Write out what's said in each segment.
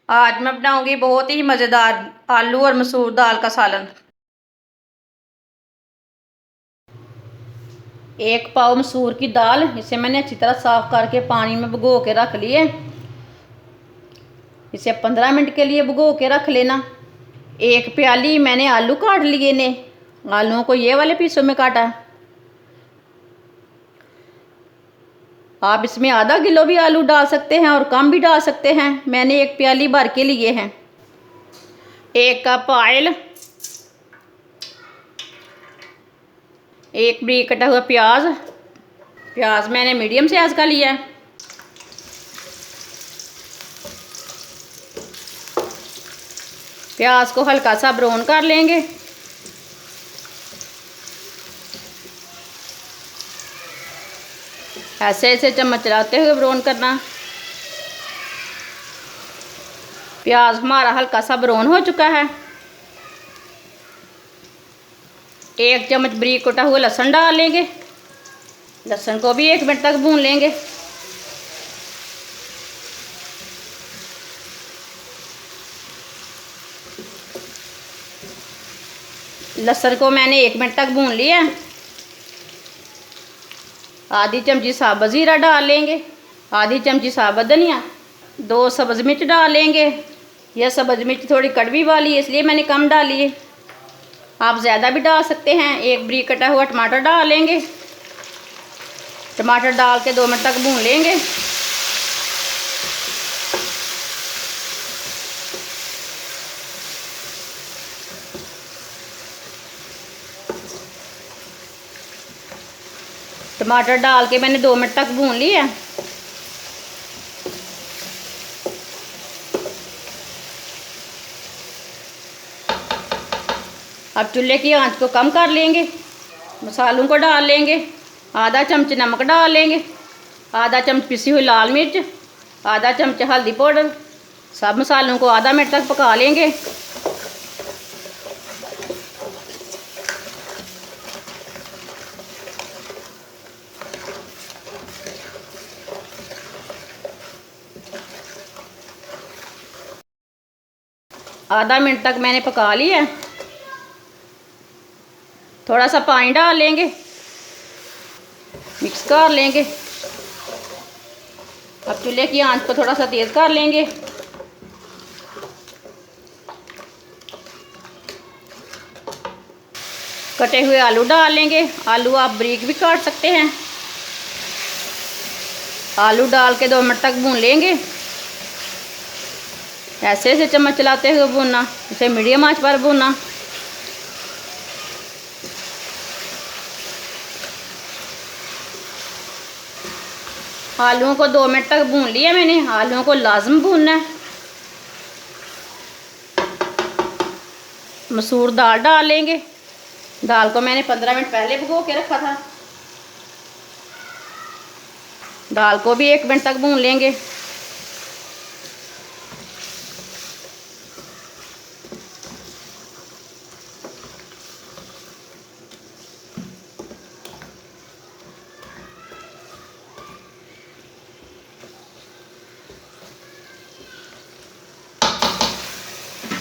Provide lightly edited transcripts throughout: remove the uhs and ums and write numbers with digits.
आज मैं बनाऊंगी बहुत ही मज़ेदार आलू और मसूर दाल का सालन। एक पाव मसूर की दाल, इसे मैंने अच्छी तरह साफ करके पानी में भिगो के रख लिए। इसे 15 मिनट के लिए भिगो के रख लेना। एक प्याली मैंने आलू काट लिए ने। आलूओं को ये वाले पीसों में काटा है। आप इसमें आधा किलो भी आलू डाल सकते हैं और कम भी डाल सकते हैं। मैंने एक प्याली भर के लिए हैं। एक कप ऑयल, एक बारीक कटा हुआ प्याज। प्याज मैंने मीडियम साइज का लिया है। प्याज को हल्का सा ब्राउन कर लेंगे। ऐसे ऐसे चम्मच चलाते हुए ब्राउन करना। प्याज हमारा हल्का सा ब्राउन हो चुका है। एक चम्मच बारीक कटा हुआ लहसुन डाल लेंगे। लहसुन को भी 1 मिनट तक भून लेंगे। लहसुन को मैंने 1 मिनट तक भून लिया। आधी चमची साबुत जीरा डाल लेंगे। आधी चमची साबुत धनिया। 2 सब्ज़ मिर्च डाल लेंगे। यह सब्ज़ मिर्च थोड़ी कड़वी वाली है, इसलिए मैंने कम डाली है। आप ज़्यादा भी डाल सकते हैं। एक बारीक कटा हुआ टमाटर डाल लेंगे। टमाटर डाल के 2 मिनट तक भून लेंगे। टमाटर डाल के मैंने 2 मिनट तक भून लिया। अब चूल्हे की आंच को कम कर लेंगे। मसालों को डाल लेंगे। आधा चम्मच नमक डाल लेंगे। आधा चम्मच पिसी हुई लाल मिर्च। आधा चम्मच हल्दी पाउडर। सब मसालों को आधा मिनट तक पका लेंगे। आधा मिनट तक मैंने पका लिया। थोड़ा सा पानी डाल लेंगे, मिक्स कर लेंगे। अब चूल्हे की आंच को थोड़ा सा तेज़ कर लेंगे। कटे हुए आलू डाल लेंगे। आलू आप बारीक भी काट सकते हैं। आलू डाल के 2 मिनट तक भून लेंगे। ऐसे ऐसे चम्मच चलाते हुए भूनना, इसे मीडियम आंच पर भूनना। आलूओं को 2 मिनट तक भून लिया मैंने। आलूओं को लाजम भूनना है। मसूर दाल डाल लेंगे। दाल को मैंने 15 मिनट पहले भिगो के रखा था। दाल को भी 1 मिनट तक भून लेंगे।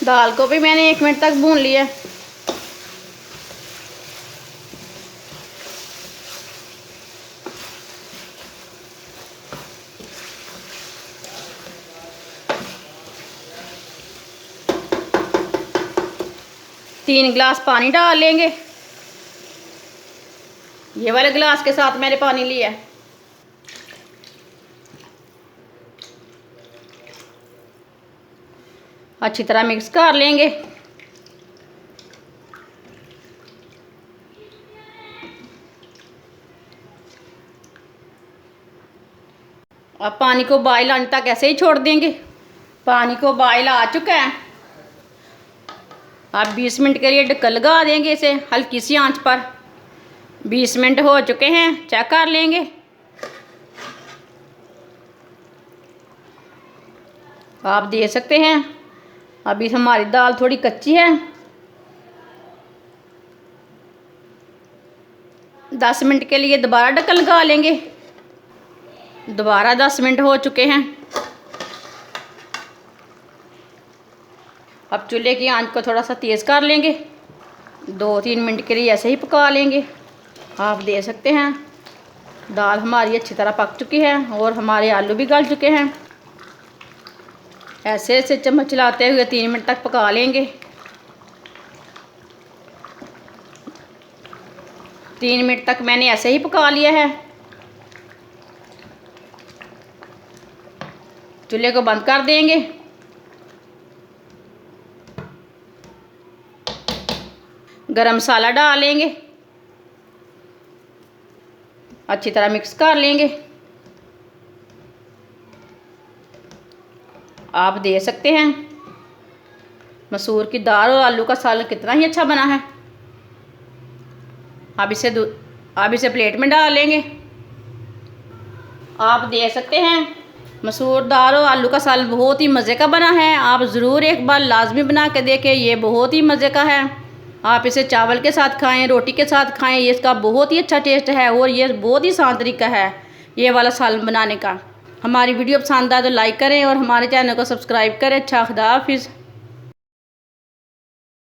दाल को भी मैंने 1 मिनट तक भून लिया। तीन गिलास पानी डाल लेंगे। ये वाले गिलास के साथ मैंने पानी लिया। अच्छी तरह मिक्स कर लेंगे। अब पानी को बॉयल आने तक ऐसे ही छोड़ देंगे। पानी को बॉयल आ चुका है। अब 20 मिनट के लिए ढक्कन लगा देंगे इसे हल्की सी आंच पर। 20 मिनट हो चुके हैं, चेक कर लेंगे। आप देख सकते हैं अभी हमारी दाल थोड़ी कच्ची है। 10 मिनट के लिए दोबारा ढक्कन लगा लेंगे। दोबारा 10 मिनट हो चुके हैं। अब चूल्हे की आंच को थोड़ा सा तेज़ कर लेंगे। 2-3 मिनट के लिए ऐसे ही पका लेंगे। आप देख सकते हैं दाल हमारी अच्छी तरह पक चुकी है और हमारे आलू भी गल चुके हैं। ऐसे ऐसे चम्मच चलाते हुए 3 मिनट तक पका लेंगे। 3 मिनट तक मैंने ऐसे ही पका लिया है। चूल्हे को बंद कर देंगे। गरम मसाला डालेंगे, अच्छी तरह मिक्स कर लेंगे। आप देख सकते हैं मसूर की दाल और आलू का सालन कितना ही अच्छा बना है। अब इसे प्लेट में डाल लेंगे। आप देख सकते हैं मसूर दाल और आलू का सालन बहुत ही मज़े का बना है। आप ज़रूर एक बार लाजमी बना के देखें, ये बहुत ही मज़े का है। आप इसे चावल के साथ खाएं, रोटी के साथ खाएं, ये इसका बहुत ही अच्छा टेस्ट है और ये बहुत ही आसान तरीका है ये वाला सालन बनाने का। हमारी वीडियो पसंद आए तो लाइक करें और हमारे चैनल को सब्सक्राइब करें। अच्छा, खुदा हाफिज़।